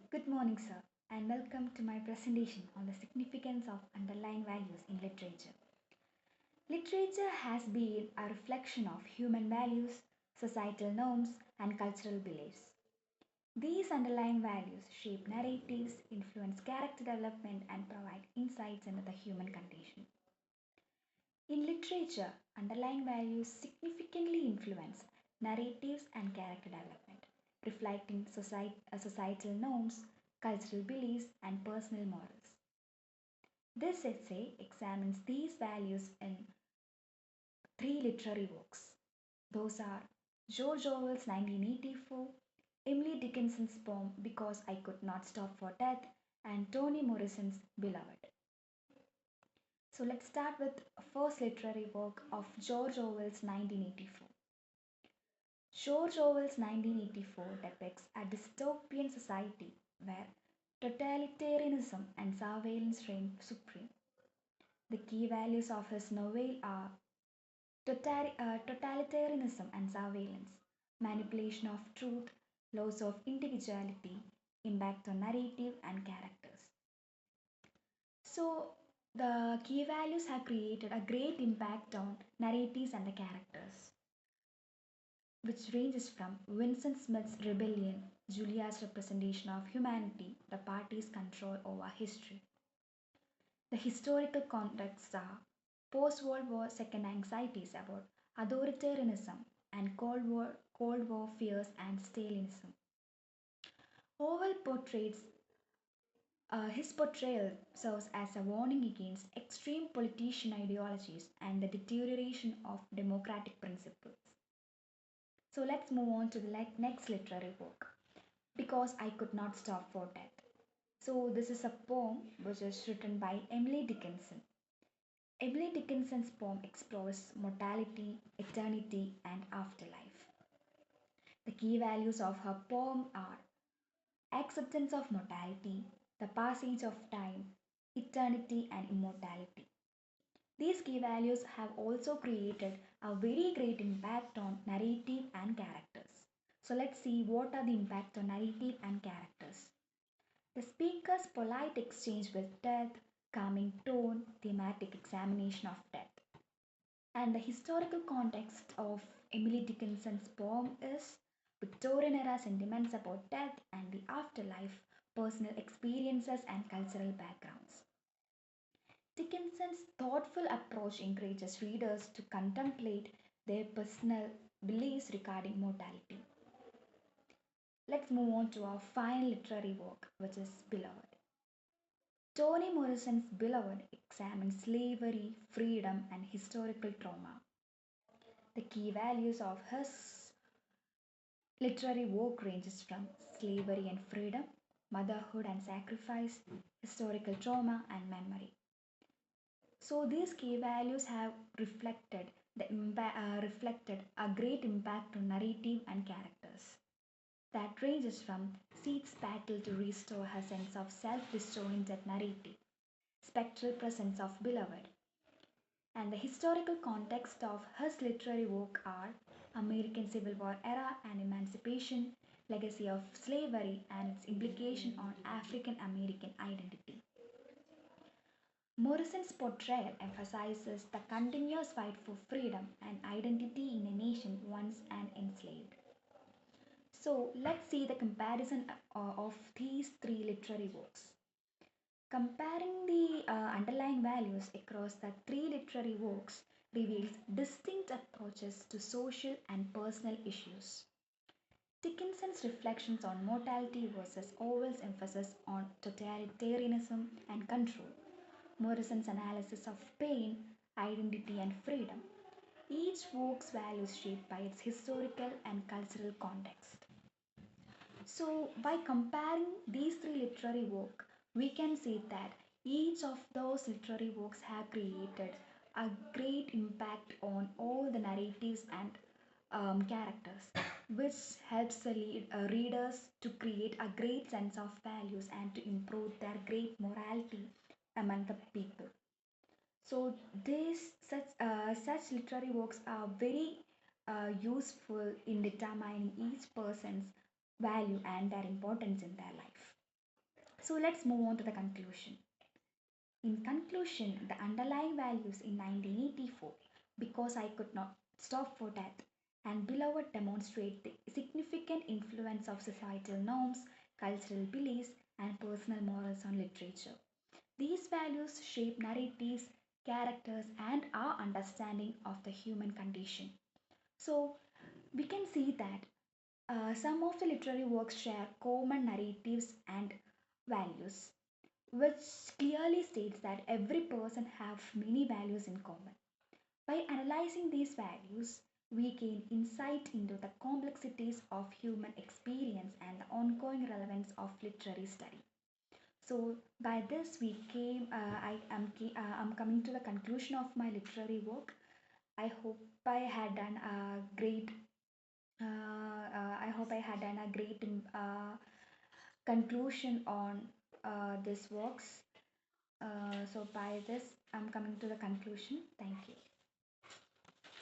Good morning, sir, and welcome to my presentation on the significance of underlying values in literature. Literature has been a reflection of human values, societal norms, and cultural beliefs. These underlying values shape narratives, influence character development, and provide insights into the human condition. In literature, underlying values significantly influence narratives and character development, reflecting societal norms, cultural beliefs, and personal morals. This essay examines these values in three literary works. Those are George Orwell's 1984, Emily Dickinson's poem Because I Could Not Stop for Death, and Toni Morrison's Beloved. So let's start with first literary work of George Orwell's 1984. George Orwell's 1984 depicts a dystopian society where totalitarianism and surveillance reign supreme. The key values of his novel are totalitarianism and surveillance, manipulation of truth, loss of individuality, impact on narrative and characters. So, the key values have created a great impact on narratives and the characters, which ranges from Vincent Smith's rebellion, Julia's representation of humanity, the party's control over history. The historical contexts are post World War II anxieties about authoritarianism and Cold War fears and Stalinism. Orwell portrays his portrayal serves as a warning against extreme politician ideologies and the deterioration of democratic principles. So let's move on to the next literary work, Because I Could Not Stop for Death. So this is a poem which is written by Emily Dickinson. Emily Dickinson's poem explores mortality, eternity, and afterlife. The key values of her poem are acceptance of mortality, the passage of time, eternity, and immortality. These key values have also created a very great impact on narrative and characters. So let's see what are the impact on narrative and characters. The speaker's polite exchange with death, calming tone, thematic examination of death. And the historical context of Emily Dickinson's poem is Victorian era sentiments about death and the afterlife, personal experiences, and cultural backgrounds. Dickinson's thoughtful approach encourages readers to contemplate their personal beliefs regarding mortality. Let's move on to our final literary work, which is Beloved. Toni Morrison's Beloved examines slavery, freedom, and historical trauma. The key values of his literary work ranges from slavery and freedom, motherhood and sacrifice, historical trauma, and memory. So these key values have reflected a great impact on narrative and characters. That ranges from Seed's battle to restore her sense of self-disjointed narrative, spectral presence of beloved, and the historical context of his literary work are American Civil War era and emancipation, legacy of slavery and its implication on African American identity. Morrison's portrayal emphasizes the continuous fight for freedom and identity in a nation once an enslaved. So let's see the comparison of these three literary works. Comparing the underlying values across the three literary works reveals distinct approaches to social and personal issues. Dickinson's reflections on mortality versus Orwell's emphasis on totalitarianism and control. Morrison's analysis of pain, identity, and freedom. Each work's values shaped by its historical and cultural context. So, by comparing these three literary works, we can see that each of those literary works have created a great impact on all the narratives and characters, which helps the readers to create a great sense of values and to improve their great morality among the people. So these such literary works are very useful in determining each person's value and their importance in their life. So let's move on to the conclusion. In conclusion, the underlying values in 1984, because I could not stop for death, and Beloved demonstrate the significant influence of societal norms, cultural beliefs, and personal morals on literature. These values shape narratives, characters, and our understanding of the human condition. So, we can see that some of the literary works share common narratives and values, which clearly states that every person have many values in common. By analyzing these values, we gain insight into the complexities of human experience and the ongoing relevance of literary study. So by this we came. I'm coming to the conclusion of my literary work. I hope I had done a great. I hope I had done a great conclusion on this works. So by this, I'm coming to the conclusion. Thank you.